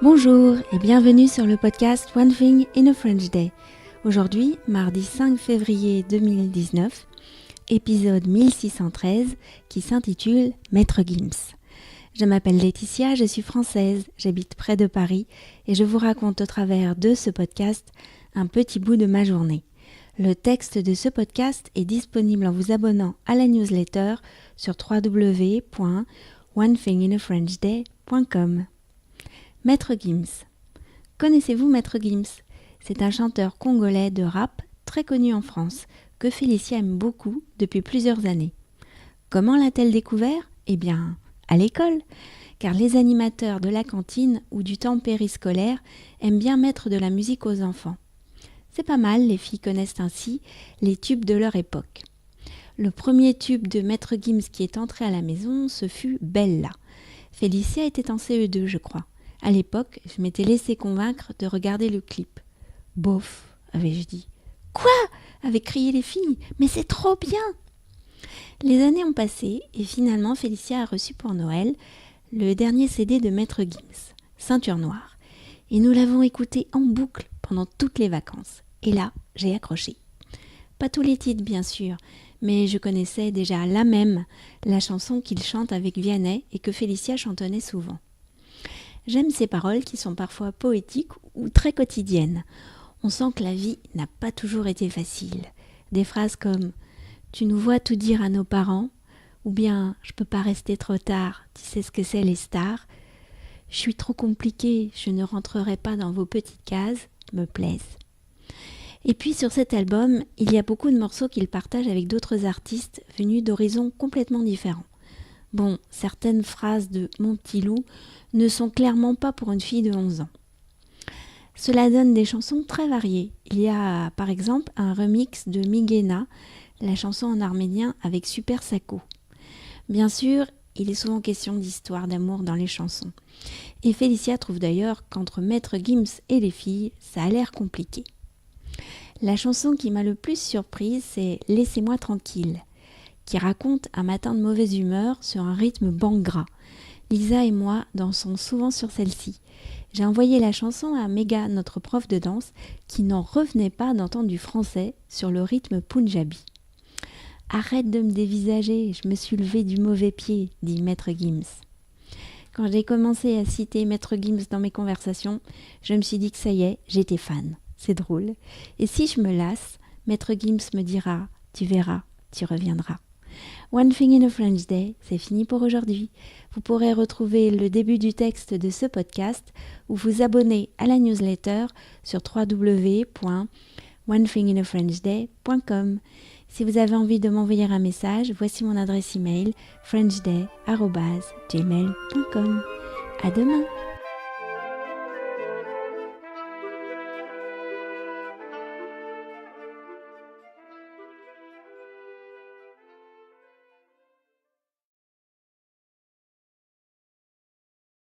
Bonjour et bienvenue sur le podcast One Thing in a French Day. Aujourd'hui, mardi 5 février 2019, épisode 1613 qui s'intitule Maître Gims. Je m'appelle Laetitia, je suis française, j'habite près de Paris et je vous raconte au travers de ce podcast un petit bout de ma journée. Le texte de ce podcast est disponible en vous abonnant à la newsletter sur www.onethinginafrenchday.com. Maître Gims. Connaissez-vous Maître Gims ? C'est un chanteur congolais de rap très connu en France, que Félicia aime beaucoup depuis plusieurs années. Comment l'a-t-elle découvert ? Eh bien, à l'école, car les animateurs de la cantine ou du temps périscolaire aiment bien mettre de la musique aux enfants. C'est pas mal, les filles connaissent ainsi les tubes de leur époque. Le premier tube de Maître Gims qui est entré à la maison, ce fut Bella. Félicia était en CE2, je crois. À l'époque, je m'étais laissé convaincre de regarder le clip. Bof, avais-je dit. Quoi ? Avaient crié les filles. Mais c'est trop bien ! Les années ont passé et finalement Félicia a reçu pour Noël le dernier CD de Maître Gims, Ceinture Noire. Et nous l'avons écouté en boucle pendant toutes les vacances. Et là, j'ai accroché. Pas tous les titres bien sûr, mais je connaissais déjà la chanson qu'il chante avec Vianney et que Félicia chantonnait souvent. J'aime ces paroles qui sont parfois poétiques ou très quotidiennes. On sent que la vie n'a pas toujours été facile. Des phrases comme « Tu nous vois tout dire à nos parents » ou bien « Je peux pas rester trop tard, tu sais ce que c'est les stars » »,« Je suis trop compliquée, je ne rentrerai pas dans vos petites cases » me plaisent. Et puis sur cet album, il y a beaucoup de morceaux qu'il partage avec d'autres artistes venus d'horizons complètement différents. Bon, certaines phrases de Mon petit loup ne sont clairement pas pour une fille de 11 ans. Cela donne des chansons très variées. Il y a par exemple un remix de Miguena, la chanson en arménien avec Super Sako. Bien sûr, il est souvent question d'histoire d'amour dans les chansons. Et Félicia trouve d'ailleurs qu'entre Maître Gims et les filles, ça a l'air compliqué. La chanson qui m'a le plus surprise, c'est « Laissez-moi tranquille », qui raconte un matin de mauvaise humeur sur un rythme bhangra. Lisa et moi dansons souvent sur celle-ci. J'ai envoyé la chanson à Mega, notre prof de danse, qui n'en revenait pas d'entendre du français sur le rythme punjabi. « Arrête de me dévisager, je me suis levée du mauvais pied », dit Maître Gims. Quand j'ai commencé à citer Maître Gims dans mes conversations, je me suis dit que ça y est, j'étais fan. C'est drôle. Et si je me lasse, Maître Gims me dira « Tu verras, tu reviendras ». One Thing in a French Day, c'est fini pour aujourd'hui. Vous pourrez retrouver le début du texte de ce podcast ou vous abonner à la newsletter sur www.onethinginafrenchday.com. Si vous avez envie de m'envoyer un message, voici mon adresse email frenchday@gmail.com. À demain!